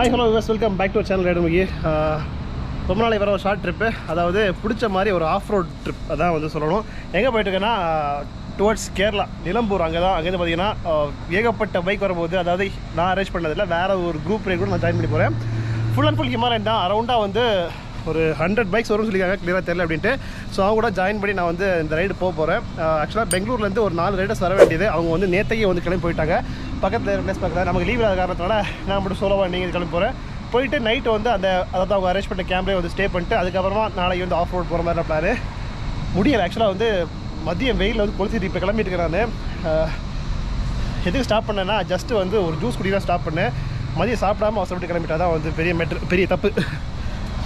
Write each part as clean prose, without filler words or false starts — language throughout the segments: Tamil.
Hi hello viewers, welcome back to channel Rider Muki. ரொம்ப நாளைக்கு வர ஒரு ஷார்ட் ட்ரிப்பு, அதாவது பிடிச்ச மாதிரி ஒரு ஆஃப் ரோட் ட்ரிப் அதான் வந்து சொல்லணும். எங்கே போயிட்டுருக்கேன்னா டுவர்ட்ஸ் கேரளா, நிலம்பூர். அங்கேருந்து பார்த்தீங்கன்னா ஏகப்பட்ட பைக் வரும்போது, அதாவது நான் அரேஞ்ச் பண்ணதில்லை, வேறு ஒரு குரூப் ரைட் கூட நான் ஜாயின் பண்ணி போகிறேன். ஃபுல் அண்ட் ஃபுல் ஹிமாலயன் தான். அரௌண்டாக வந்து ஒரு 100 பைக்ஸ் வரும்னு சொல்லியிருக்காங்க, கிளியராக தெரியல அப்படின்ட்டு. ஸோ அவங்க கூட ஜாயின் பண்ணி நான் வந்து இந்த ரைடு போக போகிறேன். ஆக்சுவலாக பெங்களூர்லேருந்து ஒரு 4 ரைடர்ஸ் வர வேண்டியது. அவங்க வந்து நேற்றையே வந்து கிளம்பி போயிட்டாங்க. பக்கத்தில் பிளேஸ் பார்க்குறேன், நமக்கு லீவ் இல்லாத காரணத்தினால நான் மட்டும் சோலோவாக நீங்கள் கிளம்பி போகிறேன். போயிட்டு நைட்டு வந்து அதாவது அவங்க அரேஞ்ச் பண்ண கேம்ப்லேயே வந்து ஸ்டே பண்ணிட்டு அதுக்கப்புறமா நாளைக்கு வந்து ஆஃப் ரோட் போகிற மாதிரி நான் பிளான். முடியலை ஆக்சுவலாக வந்து மதியம் வெயிலில் வந்து கொளுத்திட்டு இப்போ கிளம்பிட்டு இருக்கிறான்னு. எதுக்கு ஸ்டாப் பண்ணேன்னா ஜஸ்ட்டு வந்து ஒரு ஜூஸ் குடிக்கலாம் ஸ்டாப் பண்ணேன். மதியம் சாப்பிடாமல் அவசரப்பட்டு கிளம்பிட்டா தான் வந்து பெரிய தப்பு.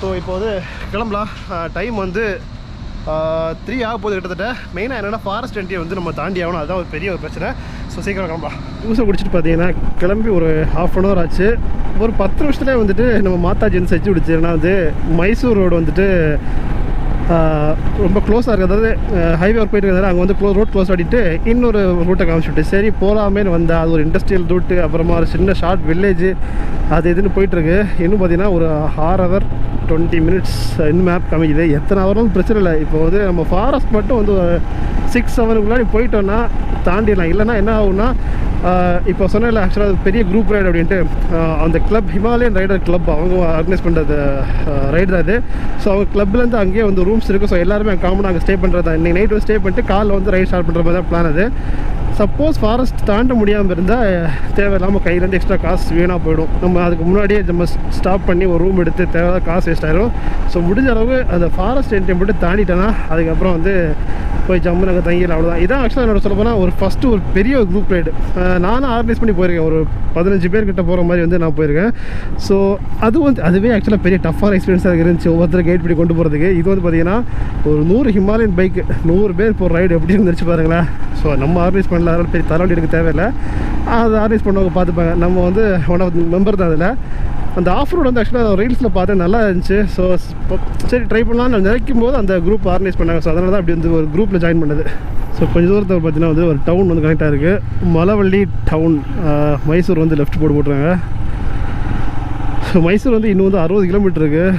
ஸோ இப்போ வந்து கிளம்பலாம். டைம் வந்து 3 ஆக போகுது கிட்டத்தட்ட. மெயினாக என்னென்னா ஃபாரஸ்ட் என்ட்ரியை வந்து நம்ம தாண்டி ஆகணும், அதுதான் ஒரு பெரிய ஒரு பிரச்சனை. ஸோ சீக்கிரம் கிளம்பலாம். ஜூஸை குடிச்சிட்டு பார்த்தீங்கன்னா கிளம்பி ஒரு ½ அன் ஹவர் ஆச்சு. ஒரு 10 நிமிஷத்துலேயே வந்துட்டு நம்ம மாதாஜி வந்து செஞ்சு விடுச்சு. ஏன்னா வந்து மைசூர் ரோடு வந்துட்டு ரொம்ப க்ளோஸாக இருக்குது. அதாவது ஹைவே ஒர்க் போயிட்டு இருக்கிறதால அங்கே வந்து ரோட் க்ளோஸ் ஆகிட்டு இன்னொரு ரூட்டை காமிச்சுட்டு சரி போகலாமேன்னு வந்தால் அது ஒரு இண்டஸ்ட்ரியல் ரூட்டு, அப்புறமா ஒரு சின்ன ஷார்ட் வில்லேஜ் அது இதுன்னு போயிட்டுருக்கு. இன்னும் பார்த்தீங்கன்னா ஒரு 6 hour 20 minutes இன்னும் மேப் காமிக்குது. எத்தனை ஹவர்னாலும் பிரச்சனை இல்லை. இப்போ வந்து நம்ம ஃபாரஸ்ட் மட்டும் வந்து 6-7 போயிட்டோன்னா தாண்டிடலாம். இல்லைன்னா என்ன ஆகும்னா இப்போ சொன்னேன்ல ஆக்சுவலாக பெரிய குரூப் ரைடு அப்படின்ட்டு, அந்த கிளப் ஹிமாலயன் ரைடர் கிளப் அவங்க ஆர்கனைஸ் பண்ணுறது ரைடு தான் அது. ஸோ அவங்க கிளப்லேருந்து அங்கேயே வந்து ரூம்ஸ் இருக்குது. ஸோ எல்லாருமே காமனாக அங்கே ஸ்டே பண்ணுறது தான். இன்றைக்கி நைட் வந்து ஸ்டே பண்ணிட்டு காலைல வந்து ரைட் ஸ்டார்ட் பண்ணுற மாதிரி தான் பிளான் அது. சப்போஸ் ஃபாரஸ்ட் தாண்ட முடியாமல் இருந்தால் தேவையில்லாமல் கையிலேருந்து எக்ஸ்ட்ரா காசு வீணாக போயிடும். நம்ம அதுக்கு முன்னாடியே நம்ம ஸ்டாப் பண்ணி ஒரு ரூம் எடுத்து தேவையான காசு வேஸ்ட் ஆகிடும். ஸோ முடிஞ்ச அளவுக்கு அந்த ஃபாரஸ்ட் என்ட்ரி மட்டும் தாண்டிட்டேன்னா அதுக்கப்புறம் வந்து போய் ஜம்மு நாங்கள் தங்கிடலாம், அவ்வளோதான். இதான் ஆக்சுவலாக என்னோட சொல்ல போனால் ஒரு ஃபஸ்ட்டு ஒரு பெரிய ஒரு குரூப் ரைடு நானும் ஆர்கனைஸ் பண்ணி போயிருக்கேன். ஒரு 15 பேர்கிட்ட போகிற மாதிரி வந்து நான் போயிருக்கேன். ஸோ அதுவே ஆக்சுவலாக பெரிய டஃப்பான எக்ஸ்பீரியன்ஸாக இருந்துச்சு, ஒவ்வொருத்தர் கைட் பண்ணி கொண்டு போகிறதுக்கு. இது வந்து பார்த்திங்கன்னா ஒரு 100 ஹிமாலயன் பைக் 100 பேர் போகிற ரைடு எப்படி இருந்துச்சு பாருங்களேன். ஸோ நம்ம ஆர்கனைஸ் பண்ணல, அதனால் பெரிய தலைவலி எடுக்க தேவையில்லை. அதை ஆர்கனைஸ் பண்ணவங்க பார்த்துப்பாங்க. நம்ம வந்து ஒன் ஆஃப் மெம்பர் தான் அதில். அந்த ஆஃப் ரோடு வந்து ஆக்சுவலாக ரீல்ஸில் பார்த்தேன், நல்லா இருந்துச்சு. ஸோ சரி ட்ரை பண்ணலாம்னு நினைக்கும் போது அந்த குரூப் ஆர்கனைஸ் பண்ணாங்க. ஸோ அதனால தான் அப்படி வந்து ஒரு குரூப்பில் ஜாயின் பண்ணது. ஸோ கொஞ்சம் தூரத்தில் பார்த்தீங்கன்னா வந்து ஒரு டவுன் வந்து கனெக்டாக இருக்குது, மலவள்ளி டவுன். மைசூர் வந்து லெஃப்ட் போட்டுருக்காங்க. ஸோ மைசூர் வந்து இன்னும் வந்து 60 கிலோமீட்டர் இருக்குது.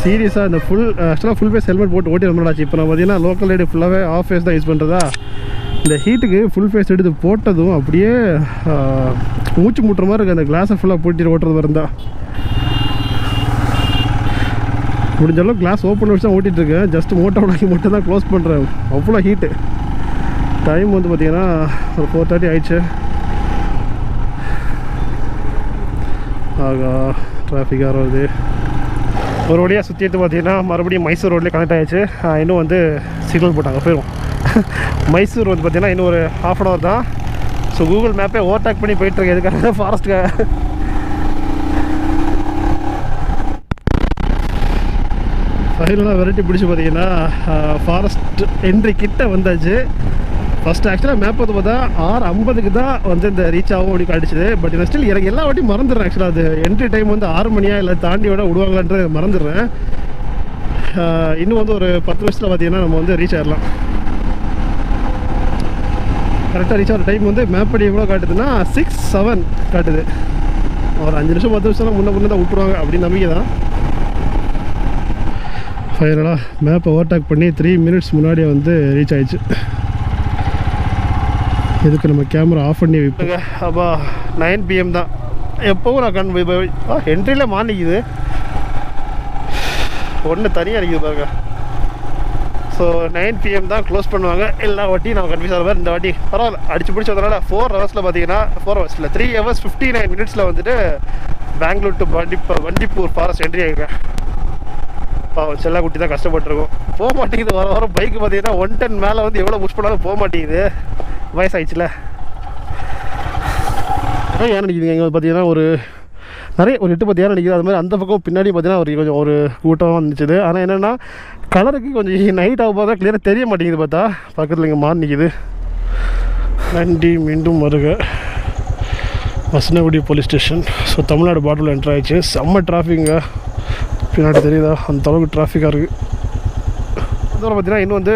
சீரியஸாக இந்த ஆக்சுவலாக ஃபுல் ஃபேஸ் ஹெல்மெட் போட்டு ஓட்டி ரொம்ப ஆச்சு. இப்போ நான் பார்த்தீங்கன்னா லோக்கல் ரைடு ஃபுல்லாகவே ஆஃப் ஃபேஸ் தான் யூஸ் பண்ணுறதா. இந்த ஹீட்டுக்கு ஃபுல் ஃபேஸ் எடுத்து போட்டதும் அப்படியே மூச்சு மூட்டுற மாதிரி இருக்குது. அந்த கிளாஸை ஃபுல்லாக போட்டிட்டு ஓட்டுறது மாதிரி இருந்தால் முடிஞ்ச அளவுக்கு கிளாஸ் ஓப்பன் வச்சு தான் ஓட்டிகிட்ருக்கேன். ஜஸ்ட் மோட்டோட மட்டும் தான் க்ளோஸ் பண்ணுறேன், அவ்வளோ ஹீட்டு. டைம் வந்து பார்த்திங்கன்னா ஒரு 4:30 ஆயிடுச்சு. ஆகா டிராஃபிக்காக வருது. ஒரு வழியாக சுற்றி எடுத்து பார்த்தீங்கன்னா மறுபடியும் மைசூர் ரோட்லேயே கனெக்ட் ஆகிடுச்சு. இன்னும் வந்து சிக்னல் போட்டாங்க, போயிடும். மைசூர் வந்து பார்த்திங்கன்னா இன்னும் ஒரு ½ அன் ஹவர் தான். ஸோ கூகுள் மேப்பே ஓவர்டேக் பண்ணி போயிட்டுருக்கு. எதுக்காக ஃபாரஸ்ட்டுக்காக. ஃபைனலாக வெரைட்டி பிடிச்சி பார்த்தீங்கன்னா ஃபாரஸ்ட் என்ட்ரி கிட்ட வந்தாச்சு. ஃபஸ்ட்டு ஆக்சுவலாக மேப் வந்து பார்த்தா 6:50 தான் வந்து இந்த ரீச் ஆகும் அப்படி காட்டிச்சுது. பட் நான் ஸ்டில் எனக்கு எல்லா வாட்டியும் மறந்துடுறேன். ஆக்சுவலாக அது என்ட்ரி டைம் வந்து 6 மணியா இல்லை தாண்டி விட விடுவாங்களான்றது மறந்துடுறேன். இன்னும் வந்து ஒரு 10 நிமிஷத்தில் பார்த்தீங்கன்னா நம்ம வந்து ரீச் ஆகிடலாம். கரெக்டாக ரீச் ஆகிற டைம் வந்து மேப் படி எவ்வளோ காட்டுதுன்னா 6:07 காட்டுது. ஒரு 5 நிமிஷம் 10 நிமிஷம் முன்னே தான் விட்டுருவாங்க அப்படின்னு நம்பிக்கை தான். ஃபைனலாக மேப்பை ஓவர்டேக் பண்ணி 3 minutes முன்னாடியே வந்து ரீச் ஆகிடுச்சு. இதுக்கு நம்ம கேமரா ஆஃப் பண்ணி வைப்போங்க. அப்பா 9 PM தான். எப்போவும் நான் என்ட்ரியில் மாறிக்குது, ஒன்று தனியாக அடிக்குது பாருங்க. ஸோ 9 PM தான் க்ளோஸ் பண்ணுவாங்க. எல்லா வாட்டியும் நம்ம கன்ஃபியூஸ் ஆகிற மாதிரி இந்த வாட்டி பரவாயில்ல அடிச்சு பிடிச்சி வந்தனால 4 hours பார்த்தீங்கன்னா 4 hours இல்லை 3 hours 59 minutes வந்துட்டு பெங்களூர் டு வண்டிப்பூர் ஃபாரஸ்ட் என்ட்ரி ஆகிருக்கேன். பாவம் செல்லா குட்டி தான் கஷ்டப்பட்டுருக்கோம், போக மாட்டேங்குது. வர பைக்கு பார்த்தீங்கன்னா 110 மேலே வந்து எவ்வளோ புஷ் பண்ணாலும் போக மாட்டேங்குது, வயசாகிடுச்சுல. ஏன் நினைக்குதுங்க இங்கே பார்த்தீங்கன்னா ஒரு 8-10 நினைக்குது. அது மாதிரி அந்த பக்கம் பின்னாடி பார்த்தீங்கன்னா கொஞ்சம் ஒரு கூட்டமாக வந்துச்சுது. ஆனால் என்னென்னா கலருக்கு கொஞ்சம் நைட் ஆக போதா கிளியராக தெரிய மாட்டேங்குது. பார்த்தா பக்கத்தில் இங்கே மாறி நிற்கிது. நன்றி, மீண்டும் வருக Masinagudi police station. So Tamil Nadu பார்டரில் என்ட்ரு ஆகிடுச்சு. செம்ம டிராஃபிக்குங்க, பின்னாடி தெரியுதா அந்த அளவுக்கு டிராஃபிக்காக இருக்குது. தூரம் பார்த்தீங்கன்னா இன்னும் வந்து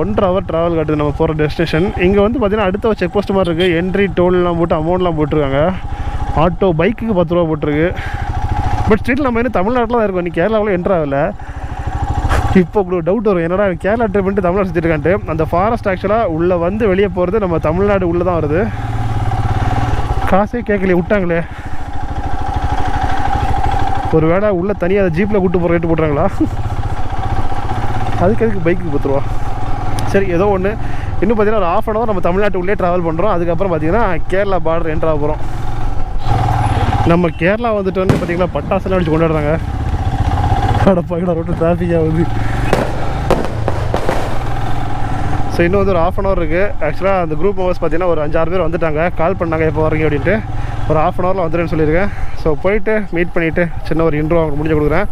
1.5 hour ட்ராவல் காட்டுது நம்ம போகிற டெஸ்டினேஷன். இங்கே வந்து பார்த்தீங்கன்னா அடுத்த செக் போஸ்ட் மாதிரி இருக்குது. என்ட்ரி டோல்லாம் போட்டு அமௌண்ட்லாம் போட்டிருக்காங்க. ஆட்டோ பைக்குக்கு 10 ரூபா போட்டிருக்கு. பட் ஸ்ட்ரீட்டில் நம்ம இன்னும் தமிழ்நாட்டில் தான் இருக்கோம், நீ கேரளாவில் என்ட்ரு ஆகலை. இப்போ இப்படி டவுட் வரும், என்னடா கேரளா ட்ரிப் பண்ணிட்டு தமிழ்நாடு சுற்றிட்டு இருக்கான்ட்டு. அந்த ஃபாரஸ்ட் ஆக்சுவலாக உள்ளே வந்து வெளியே போகிறது நம்ம தமிழ்நாடு உள்ளே தான் வருது. காசே கேட்கலையே, விட்டாங்களே. ஒரு வேளை உள்ளே தனியாக அதை ஜீப்பில் கூப்பிட்டு போகிற ரேட்டு போட்டுறாங்களா? அதுக்கு பைக்கு 10 ரூபா. சரி, ஏதோ ஒன்று. இன்னும் பார்த்தீங்கன்னா ஒரு 1/2 hour நம்ம தமிழ்நாட்டு உள்ளே ட்ராவல் பண்ணுறோம். அதுக்கப்புறம் பார்த்தீங்கன்னா கேரளா பார்டர் என்ட்ரு ஆக போகிறோம். நம்ம கேரளா வந்துட்டு வந்து பார்த்தீங்கன்னா பட்டாசுலாம் அடிச்சு கொண்டாடுறாங்க. பையனா ரோட்டு டிராஃபிக் ஆகுது. ஸோ இன்னும் வந்து ஒரு 1/2 hour இருக்குது. ஆக்சுவலாக அந்த குரூப் மெம்பர்ஸ் பார்த்தீங்கன்னா ஒரு 5-6 பேர் வந்துட்டாங்க. கால் பண்ணாங்க எப்போ வரீங்க அப்படின்ட்டு. ஒரு 1/2 hourல வந்துடுன்னு சொல்லியிருக்கேன். ஸோ போயிட்டு மீட் பண்ணிவிட்டு சின்ன ஒரு இன்ட்ரோ அவங்க முடிஞ்சு கொடுக்குறேன்.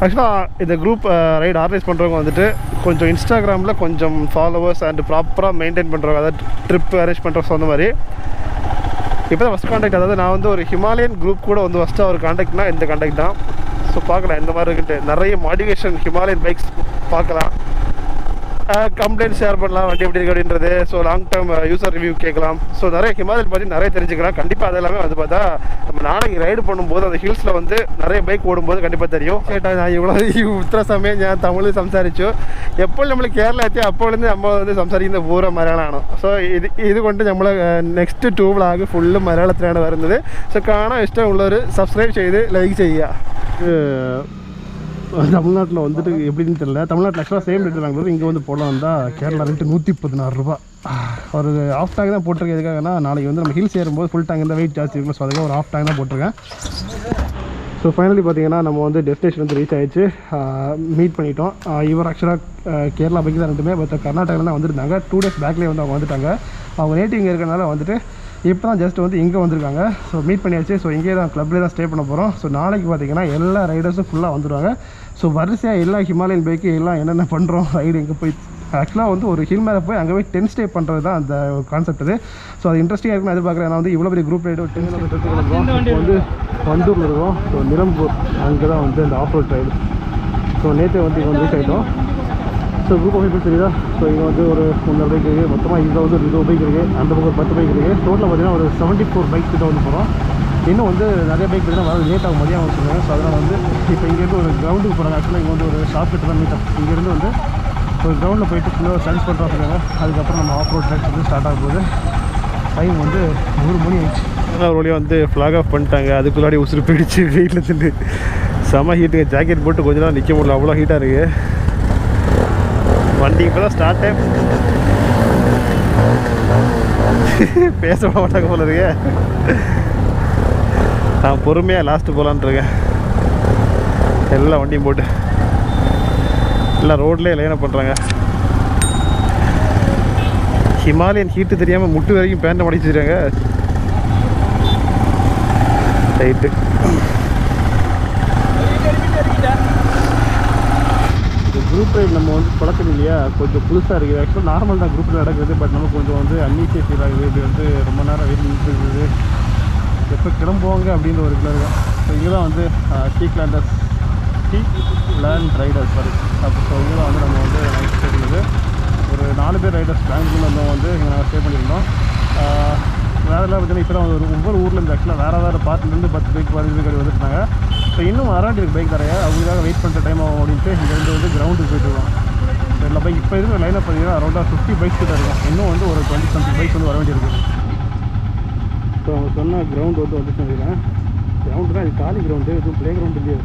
ஆக்சுவலாக இந்த குரூப் ரைடு ஆர்கனைஸ் பண்ணுறவங்க வந்துட்டு கொஞ்சம் இன்ஸ்டாகிராமில் கொஞ்சம் ஃபாலோவர்ஸ் அண்ட் ப்ராப்பராக மெயின்டைன் பண்ணுறவங்க, அதாவது ட்ரிப் அரேஞ்ச் பண்ணுறவங்க சொன்ன மாதிரி. இப்போ தான் ஃபஸ்ட் காண்டாக்ட், அதாவது நான் வந்து ஒரு ஹிமாலயன் குரூப் கூட வந்து ஃபஸ்ட்டு ஒரு காண்டாக்ட்னா இந்த காண்டாக்ட் தான். ஸோ பார்க்கலாம் இந்த மாதிரி இருக்குன்ட்டு. நிறைய மாடிஃபிகேஷன் ஹிமாலயன் பைக்ஸ் பார்க்கலாம், கம்ப்ளைண்ட் ஷேர் பண்ணலாம் வண்டி எப்படி இருக்கு அப்படின்றது. So long term user review கேட்கலாம். ஸோ நிறைய ஹிமாலயன் பற்றி நிறைய தெரிஞ்சுக்கலாம். கண்டிப்பாக அது எல்லாமே வந்து பார்த்தா நம்ம நாளைக்கு ரைடு பண்ணும்போது அந்த ஹில்ஸில் வந்து நிறைய பைக் ஓடும்போது கண்டிப்பாக தெரியும். கேட்டால் நான் இவ்வளோ இத்தனை சமயம் ഞാൻ തമിഴ് സംസാരിച്ചു. എപ്പോൾ നമ്മൾ കേരള എത്തി അപ്പോഴേന്ന് നമ്മൾ வந்து സംസാരിക്കുന്ന പൂര മലയാളമാണ്. സോ ഇതുകൊണ്ട് നമ്മൾ നെക്സ്റ്റ് 2 വ്ളോഗ് ഫുള്ള് മലയാളത്തിലാണ് വരുന്നത്. സോ കാണാൻ ഇഷ്ടമുള്ളവർ സബ്സ്ക്രൈബ് ചെയ്ത് ലൈക്ക് ചെയ്യുക. தமிழ்நாட்டில் வந்துட்டு எப்படின்னு தெரியல. தமிழ்நாட்டில் ஆக்சுவலாக சேம் ரேட்டு நாங்கள் இங்கே வந்து போடலாம் வந்தால் கேரளா ரேட்டு 114 ரூபா. ஒரு ஆஃப் டேங்க் தான் போட்டிருக்கேன். எதுக்காகனா நாளைக்கு வந்து நம்ம ஹில்ஸ் ஏறும்போது ஃபுல் டேங்க் இருந்தால் வெயிட் ஜாஸ்தி இருக்கும். ஸோ அதுக்காக ஒரு ஆஃப் டேங்க் தான் போட்டிருக்கேன். ஸோ ஃபைனலி பார்த்தீங்கன்னா நம்ம வந்து டெஸ்டினேஷன் வந்து ரீச் ஆகிடுச்சு, மீட் பண்ணிட்டோம். இவர் ஆக்சுவலாக கேரளா பைக் தான் ரெண்டுமே, பட் கர்நாடகாவில் தான் வந்துருந்தாங்க. 2 days பேக்லேயே வந்து அவங்க வந்துட்டாங்க. அவங்க நேட்டிவ் இங்கே இருக்கிறனால வந்துட்டு இப்போ தான் ஜஸ்ட் வந்து இங்கே வந்திருக்காங்க. ஸோ மீட் பண்ணியாச்சு. ஸோ இங்கே தான் கிளப்லேயே தான் ஸ்டே பண்ண போகிறோம். ஸோ நாளைக்கு பார்த்தீங்கன்னா எல்லா ரைடர்ஸும் ஃபுல்லாக வந்துடுவாங்க. ஸோ வரிசையாக எல்லா ஹிமாலயன் பைக்கு எல்லாம் என்னென்ன பண்ணுறோம் ரைடு எங்கே போய் ஆக்சுவலாக வந்து ஒரு ஹில் மேலே போய் அங்கே போய் 10 ஸ்டே பண்ணுறது தான் அந்த கான்செப்ட் இது. ஸோ அது இன்ட்ரெஸ்டிங்காக இருக்குன்னு எதிர்பார்க்குறேன். நான் வந்து இவ்வளோ பெரிய குரூப் ரைடு வந்து வண்டூரில் இருக்கும். ஸோ நிலம்பூர் அங்கே தான் வந்து அந்த ஆஃப்ரோட் ரைடு. ஸோ நேற்று வந்து இங்கே வந்து ரீச் ஆகிட்டோம். ஸோ குரூப் ஆஃப் பீப்புள்ஸ் தெரியுதா. ஸோ இங்கே வந்து ஒரு 300 பைக் இருக்குது. மொத்தமாக இங்கே வந்து ஒரு 20 பைக் இருக்குது. அந்த பக்கம் ஒரு 10 பைக் இருக்குது. டோட்டலாக பார்த்தீங்கன்னா ஒரு 74 பைக் கிட்ட வந்து போகிறோம். இன்னும் வந்து நிறைய பைக் பார்த்தீங்கன்னா வர லேட் ஆகும், மதியம் வச்சுருக்காங்க. ஸோ அதனால் வந்து இப்போ இங்கேருந்து ஒரு கிரவுண்டுக்கு போகிறாங்க. ஆக்சுவலாக இங்கே வந்து ஒரு ஷாப் கிட்ட தான் மீட்டப். இங்கேருந்து வந்து ஒரு கிரவுண்டில் போயிட்டு ஃபுல்லாக சர்வீஸ் பண்ணுறோம் சொல்லுவாங்க. அதுக்கப்புறம் நம்ம ஆஃப் ரோட் ட்ராக்ஸ் வந்து ஸ்டார்ட் ஆக போகுது. டைம் வந்து 1 மணி ஆயிடுச்சு. ஒரு வழியாக வந்து ஃப்ளாக் ஆஃப் பண்ணிட்டாங்க. அதுக்குள்ளாடி உசுறு போயிடுச்சு வெயிட்டில் தின்னு. செம ஹீட்டுங்க. ஜாக்கெட் போட்டு கொஞ்ச நேரம் நிற்க முடியல, அவ்வளோ ஹீட்டாக இருக்குது. வண்டி இப்போ தான் ஸ்டார்ட்டே பேச மாட்டாங்க போல இருக்கு. நான் பொறுமையாக லாஸ்ட்டு போகலான் இருக்கேன். எல்லா வண்டியும் போட்டு எல்லாம் ரோட்லேயே லைனப் பண்ணுறாங்க. ஹிமாலயன் ஹீட்டு தெரியாமல் முட்டு வரைக்கும் பேண்ட்டை மடிச்சிருக்காங்க. ரைட்டு குரூப் ரைடு நம்ம வந்து பழக்கம் இல்லையா, கொஞ்சம் புதுசாக இருக்குது. ஆக்சுவலாக நார்மல் தான் குரூப் நடக்குது. பட் நம்ம கொஞ்சம் வந்து அன்ஈஸியாக ஃபீல் ஆகுது. இப்படி வந்து ரொம்ப நேரம் வெயிட் நின்றுருக்குது. எப்போ கிளம்புவாங்க அப்படின்ற ஒரு இதில் இருக்கும். ஸோ இங்கே தான் வந்து டீ லேண்ட் ரைடர்ஸ் சாரி. அப்போ ஸோ இங்கே தான் வந்து நம்ம வந்து நைட் ஸ்டே பண்ணுறது. ஒரு 4 பேர் ரைடர்ஸ் பெங்களூரில் இருந்தவங்க வந்து இங்கே நாங்கள் ஸ்டே பண்ணியிருந்தோம். வேறு எல்லாம் பார்த்தீங்கன்னா இப்போ தான் ஒரு ஒவ்வொரு ஊரில் இருந்து ஆக்சுவலாக வேறு பார்ட்லேருந்து 10 பைக் 15 பைக் வந்துருந்தாங்க. ஸோ இன்னும் வராட்டி இருக்குது பைக் நிறையா. அவங்களுக்காக வெயிட் பண்ணுற டைம் ஆகும் அப்படின்ட்டு இங்கேருந்து வந்து கிரவுண்டுக்கு போய்ட்டுருக்கோம். ஸோ எல்லா பைக் இப்போ இருக்கிற லைனாக பார்த்தீங்கன்னா அரௌண்டாக 50 பைக்ஸ் கிட்ட இருக்கும். இன்னும் வந்து ஒரு 20-something பைக்ஸ் வந்து வர வேண்டியிருக்கு. ஸோ அவங்க சொன்ன கிரவுண்டு வந்து சொல்லிடுறேன். கிரவுண்டு தான் இது காலி கிரவுண்டு, எதுவும் ப்ளே கிரவுண்டு இல்லையா.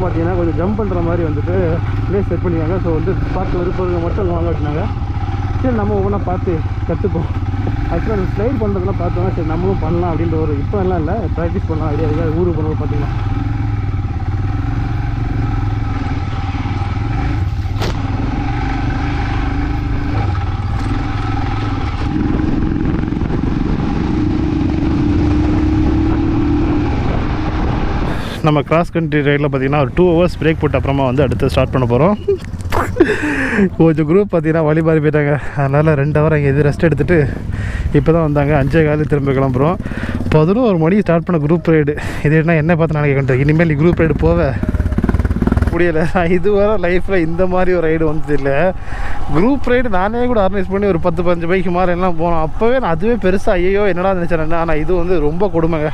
பார்த்தீங்கன்னா கொஞ்சம் ஜம்ப் பண்ணுற மாதிரி வந்துட்டு ப்ளேஸ் செட் பண்ணிடுவாங்க. ஸோ வந்து பார்க்க விருப்பம் மட்டும் வாங்க வச்சுனாங்க. சரி நம்ம ஒவ்வொன்றா பார்த்து கற்றுப்போம். ஆக்சுவலாக அந்த ஸ்லைட் பண்ணுறதுலாம் பார்த்தோன்னா சரி நம்மளும் பண்ணலாம் அப்படின்ற ஒரு இப்போ எல்லாம் இல்லை, ப்ராக்டிஸ் பண்ணலாம் ஐடியா இருக்குது. ஊருக்கு போனது பார்த்தீங்கன்னா நம்ம கிராஸ் கண்ட்ரி ரைடில் பார்த்திங்கன்னா ஒரு 2 hours பிரேக் போட்ட அப்புறமா வந்து அடுத்து ஸ்டார்ட் பண்ண போகிறோம். கொஞ்சம் குரூப் பார்த்திங்கன்னா வழி மாறி போயிட்டாங்க. அதனால் 2 hour அங்கே எது ரெஸ்ட் எடுத்துகிட்டு இப்போ தான் வந்தாங்க. 5:15 திரும்ப கிளம்புறோம். 11 மணிக்கு ஸ்டார்ட் பண்ண குரூப் ரைடு. இது என்ன பார்த்து நான் கேட்குறேன், இனிமேல் நீ குரூப் ரைடு போக முடியலை. நான் இதுவரை லைஃப்பில் இந்த மாதிரி ஒரு ரைடு வந்தது இல்லை. குரூப் ரைடு நானே கூட ஆர்கனைஸ் பண்ணி ஒரு 10-15 பைக்கு மாதிரி எல்லாம் போனோம். அப்போவே நான் அதுவே பெருசாக ஐயோ என்னடா நினச்சேன். ஆனால் இது வந்து ரொம்ப கொடுமைங்க.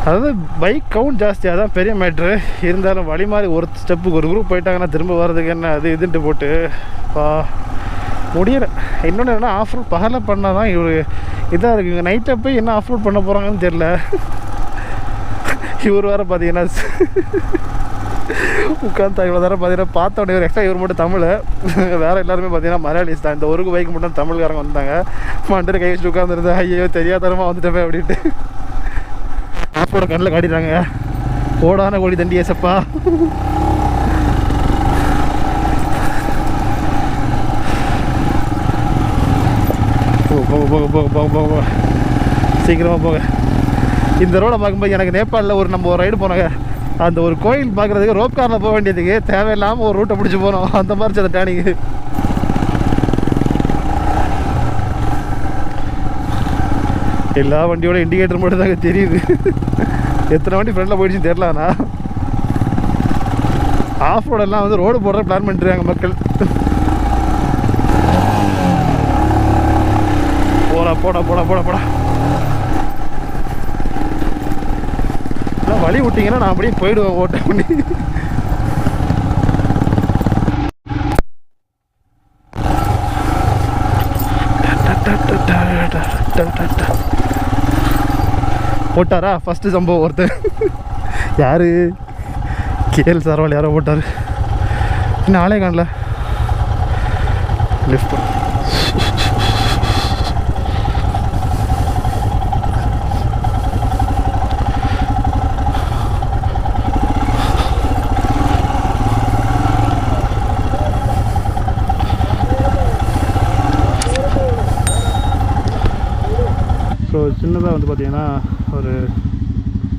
அதாவது பைக் கவுண்ட் ஜாஸ்தியாக தான் பெரிய மேட்ரு. இருந்தாலும் வழி மாதிரி ஒரு ஸ்டெப்புக்கு ஒரு குரூப் போயிட்டாங்கன்னா திரும்ப வர்றதுக்கு என்ன அது இதுன்ட்டு போட்டு முடியலை. இன்னொன்று என்னென்னா ஆஃப்ரோட் பகலில் பண்ணால் தான் இவர் இதாக இருக்குங்க. நைட்டை போய் என்ன ஆஃப்ரோட் பண்ண போகிறாங்கன்னு தெரில. இவர் வேறு பார்த்தீங்கன்னா உட்காந்து இவ்வளோ தர பார்த்தீங்கன்னா பார்த்த உடனே ஒரு எக்ஸ்ட்ரா இவர் மட்டும் தமிழ், வேறு எல்லாருமே பார்த்தீங்கன்னா மலையாளிஸ் தான். இந்த ஒரு பைக்கு மட்டும் தமிழ்காரங்க வந்தாங்க. மண்டரை கை வச்சுட்டு உட்காந்துருந்தேன். ஐயோ தெரியாதரமாக வந்துட்டேன் அப்படின்ட்டு ஆப்போட கண்ணில் காட்டிடுறாங்க. ஓடான கோழி தண்டி ஏசப்பா. போக சீக்கிரமாக போக. இந்த ரோடை பார்க்கும்போது எனக்கு நேபாளில் நம்ம ஒரு ரைடு போனாங்க. அந்த ஒரு கோயில் பார்க்குறதுக்கு ரோப் காரில் போக வேண்டியதுக்கு தேவையில்லாமல் ஒரு ரூட்டை பிடிச்சி போனோம். அந்த மாதிரி அந்த டேனிங்கு எல்லா வண்டியோட இண்டிகேட்டர் மட்டும் தாங்க தெரியுது. எத்தனை வண்டி ஃப்ரெண்டில் போயிடுச்சுன்னு தெரிலண்ணா. ஆஃப் ரோடெல்லாம் வந்து ரோடு போடுற பிளான் பண்ணிட்டுருக்காங்க மக்கள். போடா போடா போடா போடா போடா. வழி விட்டிங்கன்னா நான் அப்படியே போயிடுவேன் ஓட்ட பண்ணி. போட்டாரா ஃபஸ்ட்டு சம்பவம் ஒருத்தர். யார் கேஎல் சார்வால் யாரோ போட்டார். இன்னும் ஆளே காணல. லிஃப்ட் ஸோ சின்னதாக வந்து பார்த்திங்கன்னா ஒரு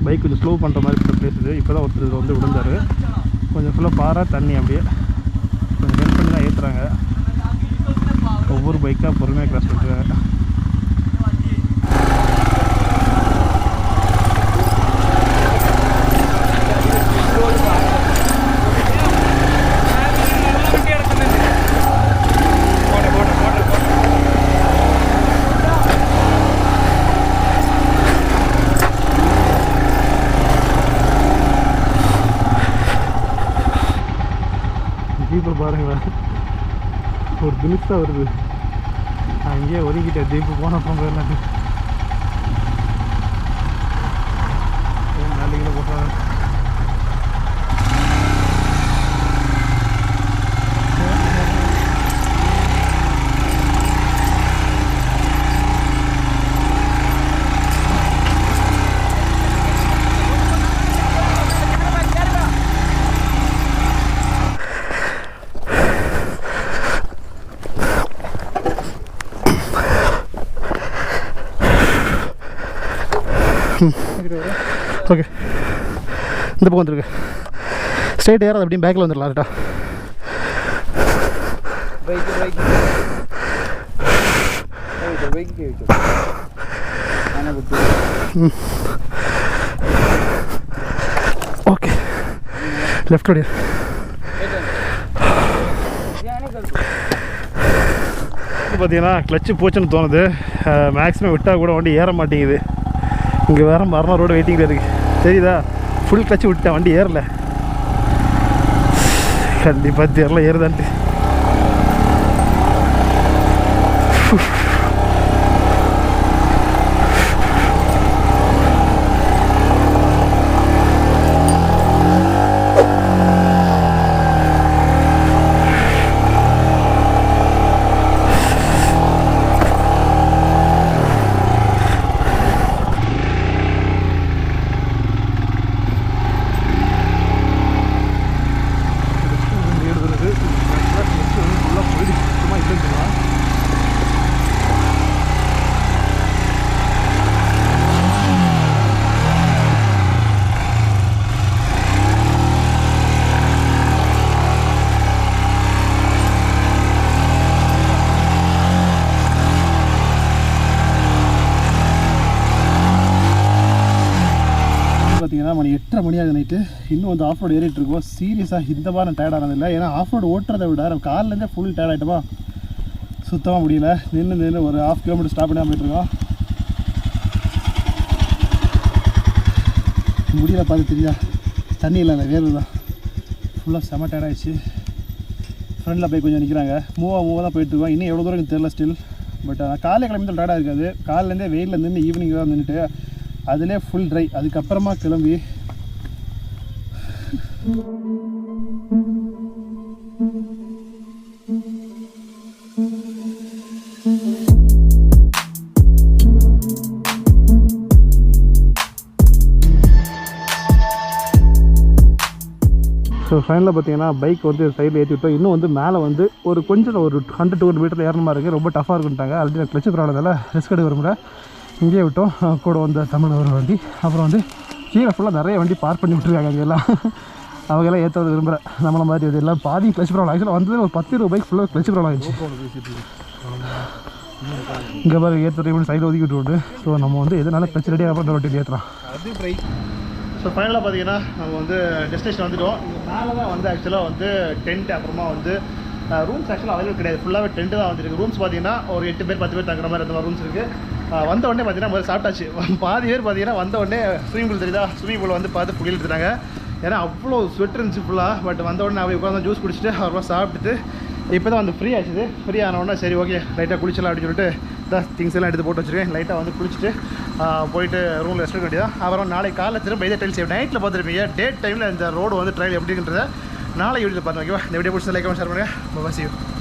பைக் கொஞ்சம் ஸ்லோ பண்ணுற மாதிரி ப்ளேஸ் இது. இப்போ தான் ஒருத்தர் வந்து விழுந்தார். கொஞ்சம் ஃபுல்லாக பாரா தண்ணி அப்படியே கொஞ்சம் ஹெல்ப் பண்ணி தான் ஏற்றுறாங்க. ஒவ்வொரு பைக்காக பொறுமையாக கிராஸ் பண்ணுறாங்க. ஜீப்பை பாருங்களேன், ஒரு தினிஷாக வருது. அங்கேயே ஒதுக்கிட்டேன். ஜீப்பு போன அப்புறம் போயிடலாம். நாளைக்கு போட்டாங்க. ஓகே, இந்த பக்கம் வந்துருக்கு. ஸ்ட்ரைட் ஏறாது, அப்படியே பேக்கில் வந்துடலாம். ரைட்டா ஓகே, லெஃப்ட் ஓடியா. பார்த்தீங்கன்னா கிளச்சு போச்சுன்னு தோணுது. மேக்ஸிமம் விட்டால் கூட வண்டி ஏற மாட்டேங்குது. இங்கே வேறு மரணம் ரோடு வெயிட்டிங்கில் இருக்குது. தெரியுதா? ஃபுல் கிளச்சு விட்டேன், வண்டி ஏறல. கண்டிப்பாக தெரியல ஏறுதான்ட்டு. பார்த்தீங்கன்னா மணி 8:30 மணி ஆகுது நைட்டு. இன்னும் வந்து ஆஃப் ரோடு ஏறிட்டு இருக்கோம். சீரியஸாக இந்த மாதிரி நான் டயர்ட் ஆனதில்லை. ஏன்னா ஆஃப் ரோடு ஓட்டுறதை விட நம்ம காலிலேருந்தே ஃபுல் டயர்ட் ஆகிட்டோமா, சுத்தமாக முடியல. நின்று ஒரு 1/2 கிலோமீட்டர் ஸ்டாப் பண்ணி போயிட்டுருக்கோம். முடியல பார்த்து தெரியா, தண்ணி இல்லை, அந்த வேர்வு தான் ஃபுல்லாக செம டயர்ட் ஆகிடுச்சு. ஃப்ரெண்டில் போய் கொஞ்சம் நிற்கிறாங்க, மூவாக தான் போயிட்டுருக்கோம். இன்னும் எவ்வளோ தூரம் எனக்கு தெரியல ஸ்டில். பட் காலையில் கிளம்பி டயர்டாக இருக்காது. காலையிலேருந்தே வெயிலில் நின்று ஈவினிங் தான் நின்றுட்டு அதிலே ஃபுல் ட்ரை. அதுக்கப்புறமா கிளம்பி ஸோ ஃபைனலாக பார்த்தீங்கன்னா பைக் வந்து சைடில் ஏற்றி விட்டோம். இன்னும் வந்து மேலே வந்து ஒரு கொஞ்சம் ஒரு 100-200 மீட்டர் ஏறணுமா இருக்குது. ரொம்ப டஃப்பாக இருக்குன்ட்டாங்க. ஆல்ரெடி நான் கிளச்சு ப்ராப்ளம்னால ரிஸ்க் எடுக்க விரும்புகிற இங்கேயே விட்டோம். கூட வந்து தமிழ் ஒரு வண்டி, அப்புறம் வந்து கீழே ஃபுல்லாக நிறைய வண்டி பார்க் பண்ணி விட்டுருக்காங்க. அங்கெல்லாம் அவங்கெல்லாம் ஏற்றது விரும்புகிறேன். நம்மளை மாதிரி இது எல்லாம் பாதி கிளச் ப்ராப்ளம். ஆக்சுவலாக வந்து ஒரு 10-20 பைக் ஃபுல்லாக கிளச் ப்ராப்ளம் ஆகிடுச்சு. இங்கே பாரு ஏற்ற சைடில் ஒதுக்கி விட்டு. ஸோ நம்ம வந்து எதனால கிளச் ரெடியாக அப்புறம் வண்டி ஏற்றுறோம். அது ப்ரைக். ஸோ ஃபைனலாக பார்த்தீங்கன்னா நம்ம வந்து டெஸ்டினேஷன் வந்துவிட்டோம். இங்கே மேலே தான் வந்து ஆக்சுவலாக வந்து டென்ட், அப்புறமா வந்து ரூம்ஸ் ஆக்சுவலாக அவைலபிள் கிடையாது. ஃபுல்லாகவே டென்ட்டு தான் வந்துருக்கு. ரூம்ஸ் பார்த்தீங்கன்னா ஒரு 8 பேர் 10 பேர் தங்குற மாதிரி அந்த மாதிரி ரூம்ஸ் இருக்குது. வந்த உடனே பார்த்தீங்கன்னா முதல்ல சாப்பிட்டாச்சு. பாதி பேர் பார்த்தீங்கன்னா வந்த உடனே ஸ்விமிங் பூல் தெரியுதா, ஸ்விமிங் பூல் வந்து பார்த்து குளியல் எடுத்துட்டாங்க. ஏன்னா அவ்வளோ ஸ்வெட் இருந்துச்சு ஃபுல்லாக. பட் வந்த உடனே அவை உட்காந்து ஜூஸ் குடிச்சிட்டு அப்புறமா சாப்பிட்டுட்டு இப்போ தான் வந்து ஃப்ரீ ஆச்சுது. ஃப்ரீ ஆன உடனே சரி ஓகே லைட்டாக குளிச்சலாம் அப்படின்னு சொல்லிட்டு திங்ஸ் எல்லாம் எடுத்து போட்டு வச்சுருக்கேன். லைட்டாக வந்து குளிச்சுட்டு போயிட்டு ரூமில் ரெஸ்ட் எடுக்க வேண்டியதான். அப்புறம் நாளைக்கு காலைல திரும்ப இதே டைல் சேவ் நைட்டில் பார்த்துருப்பீங்க. டேட் டைமில் இந்த ரோடு வந்து ட்ரையல் எப்படி இருக்குன்றத நாளை வீடியோவில் பாருங்க. ஓகேவா? இந்த வீடியோ பிடிச்ச லைக் ஷேர் பண்ணுங்கள். பாய், see you.